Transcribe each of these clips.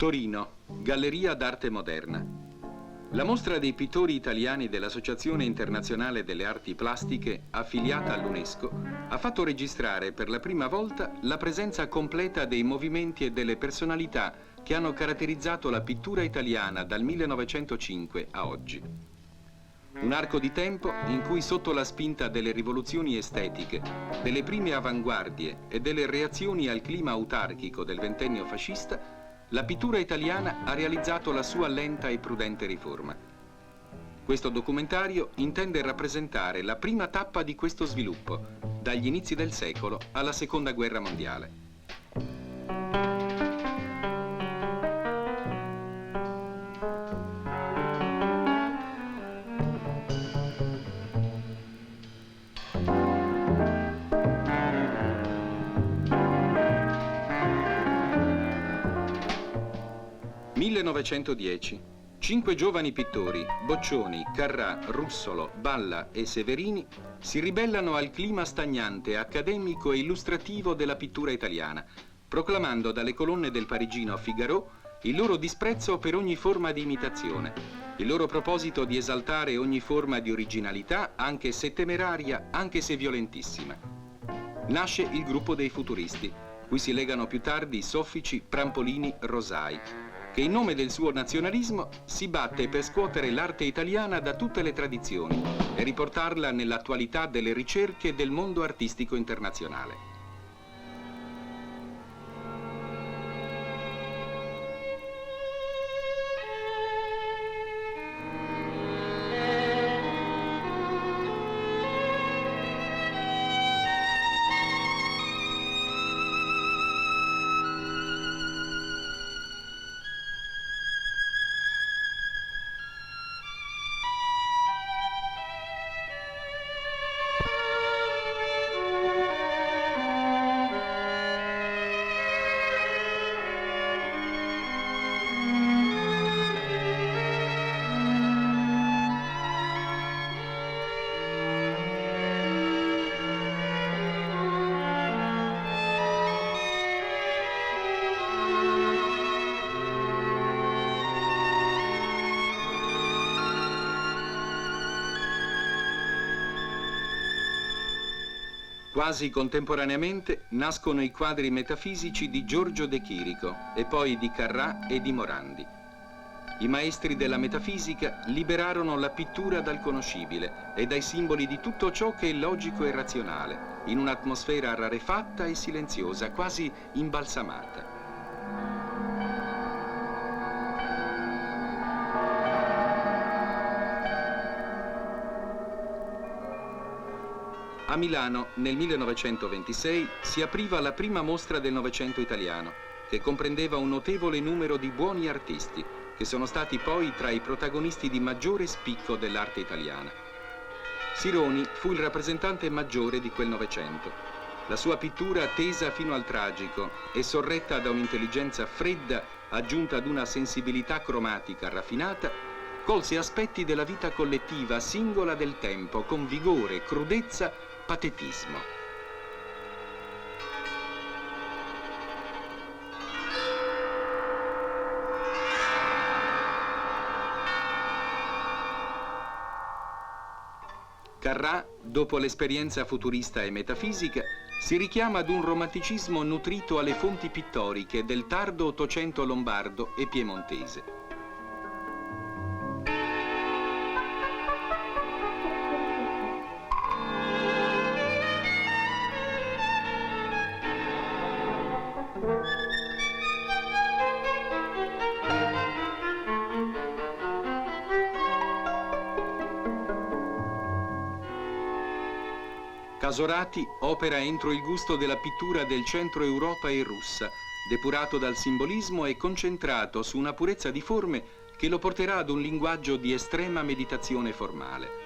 Torino, Galleria d'Arte Moderna. La mostra dei pittori italiani dell'Associazione Internazionale delle Arti Plastiche, affiliata all'UNESCO, ha fatto registrare per la prima volta la presenza completa dei movimenti e delle personalità che hanno caratterizzato la pittura italiana dal 1905 a oggi. Un arco di tempo in cui, sotto la spinta delle rivoluzioni estetiche, delle prime avanguardie e delle reazioni al clima autarchico del ventennio fascista, la pittura italiana ha realizzato la sua lenta e prudente riforma. Questo documentario intende rappresentare la prima tappa di questo sviluppo, dagli inizi del secolo alla Seconda Guerra Mondiale. (1910). 5 giovani pittori, Boccioni, Carrà, Russolo, Balla e Severini, si ribellano al clima stagnante, accademico e illustrativo della pittura italiana, proclamando dalle colonne del parigino Figaro il loro disprezzo per ogni forma di imitazione, il loro proposito di esaltare ogni forma di originalità, anche se temeraria, anche se violentissima. Nasce il gruppo dei futuristi, cui si legano più tardi Soffici, Prampolini, Rosai, che in nome del suo nazionalismo si batte per scuotere l'arte italiana da tutte le tradizioni e riportarla nell'attualità delle ricerche del mondo artistico internazionale. Quasi contemporaneamente nascono i quadri metafisici di Giorgio De Chirico e poi di Carrà e di Morandi. I maestri della metafisica liberarono la pittura dal conoscibile e dai simboli di tutto ciò che è logico e razionale, in un'atmosfera rarefatta e silenziosa, quasi imbalsamata. A Milano, nel 1926, si apriva la prima mostra del Novecento italiano, che comprendeva un notevole numero di buoni artisti, che sono stati poi tra i protagonisti di maggiore spicco dell'arte italiana. Sironi fu il rappresentante maggiore di quel Novecento. La sua pittura, tesa fino al tragico e sorretta da un'intelligenza fredda aggiunta ad una sensibilità cromatica raffinata, colse aspetti della vita collettiva singola del tempo con vigore, crudezza, patetismo. Carrà, dopo l'esperienza futurista e metafisica, si richiama ad un romanticismo nutrito alle fonti pittoriche del tardo Ottocento lombardo e piemontese. Casorati opera entro il gusto della pittura del centro Europa e russa, depurato dal simbolismo e concentrato su una purezza di forme che lo porterà ad un linguaggio di estrema meditazione formale.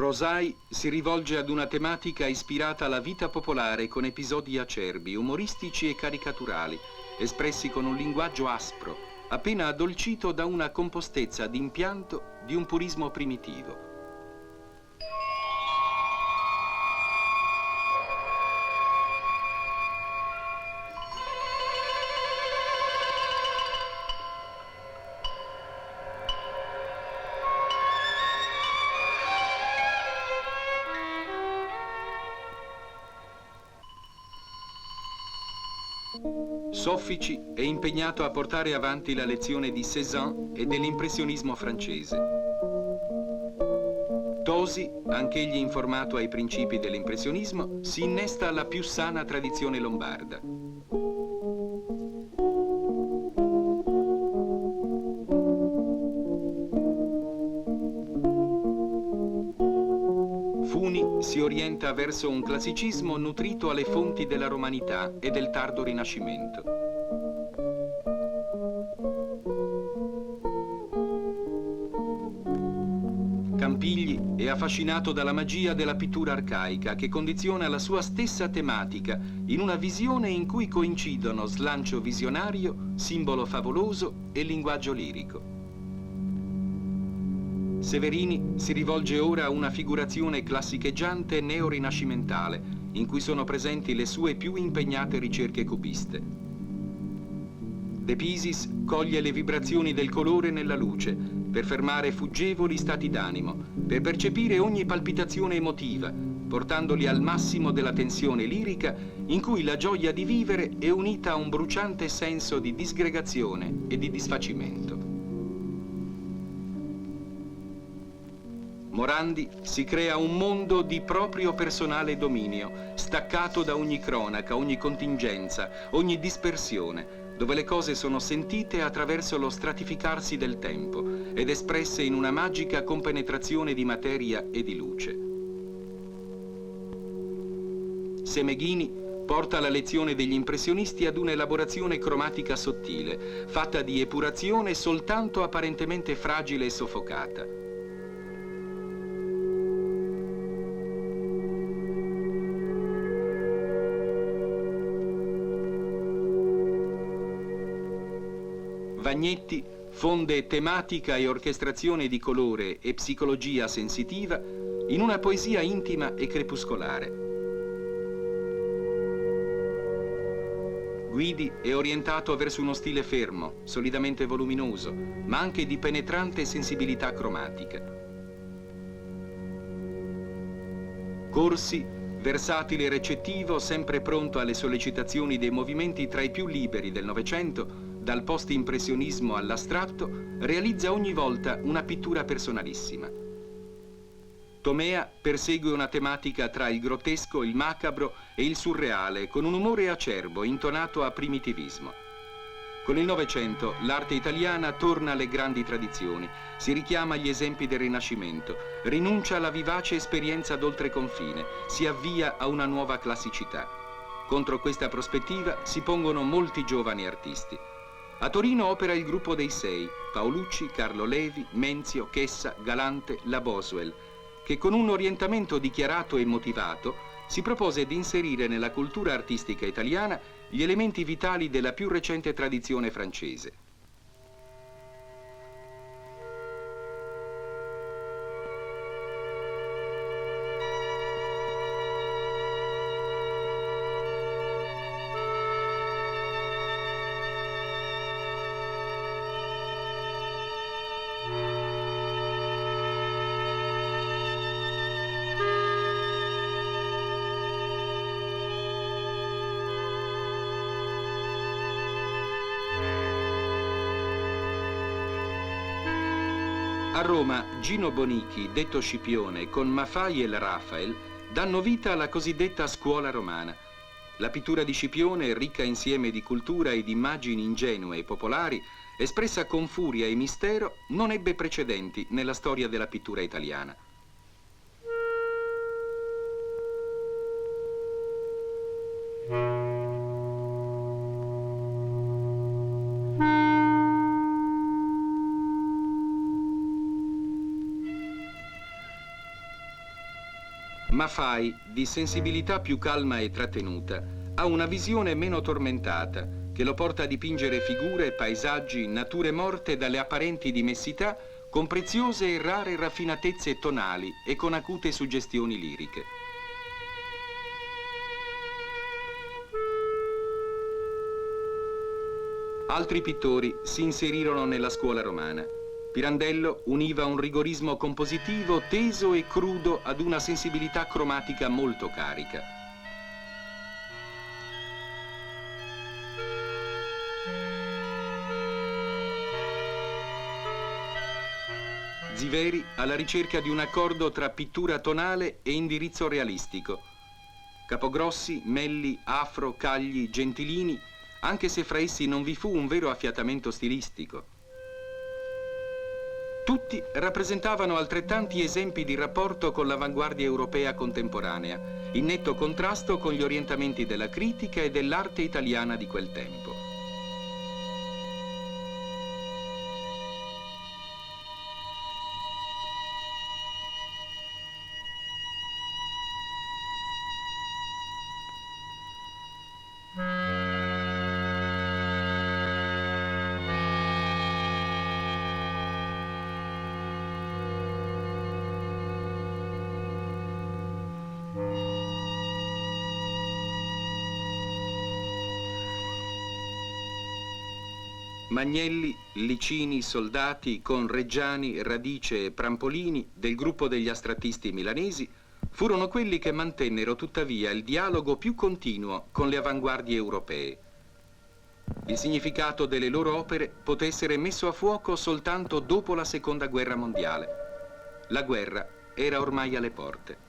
Rosai si rivolge ad una tematica ispirata alla vita popolare con episodi acerbi, umoristici e caricaturali, espressi con un linguaggio aspro, appena addolcito da una compostezza d'impianto di un purismo primitivo. Soffici è impegnato a portare avanti la lezione di Cézanne e dell'impressionismo francese. Tosi, anch'egli informato ai principi dell'impressionismo, si innesta alla più sana tradizione lombarda. Funi si orienta verso un classicismo nutrito alle fonti della romanità e del tardo Rinascimento. Campigli è affascinato dalla magia della pittura arcaica che condiziona la sua stessa tematica in una visione in cui coincidono slancio visionario, simbolo favoloso e linguaggio lirico. Severini si rivolge ora a una figurazione classicheggiante neorinascimentale, in cui sono presenti le sue più impegnate ricerche cubiste. De Pisis coglie le vibrazioni del colore nella luce, per fermare fuggevoli stati d'animo, per percepire ogni palpitazione emotiva, portandoli al massimo della tensione lirica, in cui la gioia di vivere è unita a un bruciante senso di disgregazione e di disfacimento. Morandi si crea un mondo di proprio personale dominio, staccato da ogni cronaca, ogni contingenza, ogni dispersione, dove le cose sono sentite attraverso lo stratificarsi del tempo ed espresse in una magica compenetrazione di materia e di luce. Semeghini porta la lezione degli impressionisti ad un'elaborazione cromatica sottile, fatta di epurazione soltanto apparentemente fragile e soffocata. Vagnetti fonde tematica e orchestrazione di colore e psicologia sensitiva in una poesia intima e crepuscolare. Guidi è orientato verso uno stile fermo, solidamente voluminoso, ma anche di penetrante sensibilità cromatica. Corsi, versatile e recettivo, sempre pronto alle sollecitazioni dei movimenti tra i più liberi del Novecento, dal post-impressionismo all'astratto, realizza ogni volta una pittura personalissima. Tomea persegue una tematica tra il grottesco, il macabro e il surreale, con un umore acerbo, intonato a primitivismo. Con il Novecento l'arte italiana torna alle grandi tradizioni, si richiama agli esempi del Rinascimento, rinuncia alla vivace esperienza d'oltreconfine, si avvia a una nuova classicità. Contro questa prospettiva si pongono molti giovani artisti. A Torino opera il gruppo dei Sei, Paolucci, Carlo Levi, Menzio, Chessa, Galante, La Boswell, che con un orientamento dichiarato e motivato si propose di inserire nella cultura artistica italiana gli elementi vitali della più recente tradizione francese. A Roma, Gino Bonichi, detto Scipione, con Maffei e Raphael, danno vita alla cosiddetta scuola romana. La pittura di Scipione, ricca insieme di cultura e di immagini ingenue e popolari, espressa con furia e mistero, non ebbe precedenti nella storia della pittura italiana. Maffei, di sensibilità più calma e trattenuta, ha una visione meno tormentata, che lo porta a dipingere figure, paesaggi, nature morte dalle apparenti dimessità, con preziose e rare raffinatezze tonali e con acute suggestioni liriche. Altri pittori si inserirono nella scuola romana. Pirandello univa un rigorismo compositivo teso e crudo ad una sensibilità cromatica molto carica. Ziveri alla ricerca di un accordo tra pittura tonale e indirizzo realistico. Capogrossi, Melli, Afro, Cagli, Gentilini, anche se fra essi non vi fu un vero affiatamento stilistico. Tutti rappresentavano altrettanti esempi di rapporto con l'avanguardia europea contemporanea, in netto contrasto con gli orientamenti della critica e dell'arte italiana di quel tempo. Magnelli, Licini, Soldati con Reggiani, Radice e Prampolini del gruppo degli astrattisti milanesi furono quelli che mantennero tuttavia il dialogo più continuo con le avanguardie europee. Il significato delle loro opere poté essere messo a fuoco soltanto dopo la Seconda Guerra Mondiale. La guerra era ormai alle porte.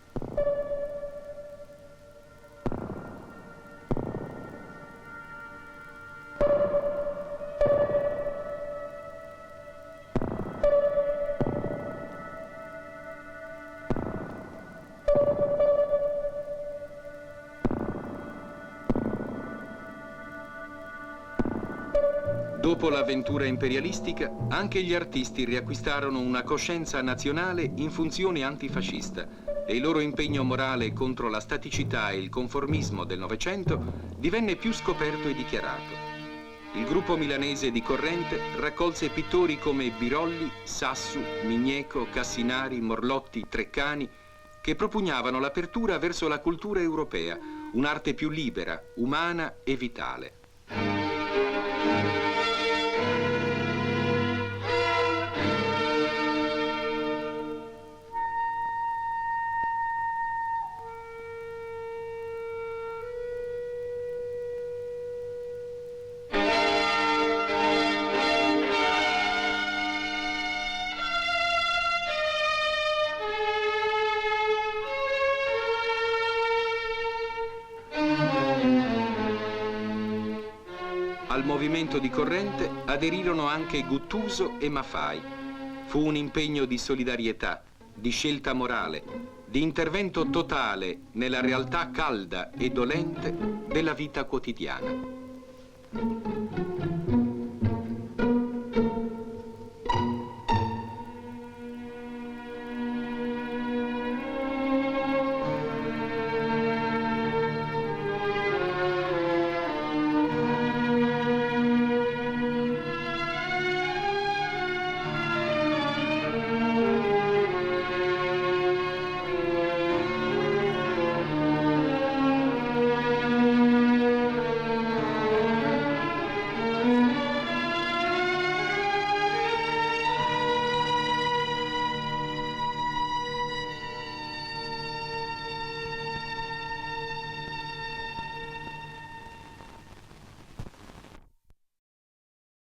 Dopo l'avventura imperialistica, anche gli artisti riacquistarono una coscienza nazionale in funzione antifascista e il loro impegno morale contro la staticità e il conformismo del Novecento divenne più scoperto e dichiarato. Il gruppo milanese di corrente raccolse pittori come Birolli, Sassu, Migneco, Cassinari, Morlotti, Treccani, che propugnavano l'apertura verso la cultura europea, un'arte più libera, umana e vitale. Al movimento di corrente aderirono anche Guttuso e Maffei. Fu un impegno di solidarietà, di scelta morale, di intervento totale nella realtà calda e dolente della vita quotidiana.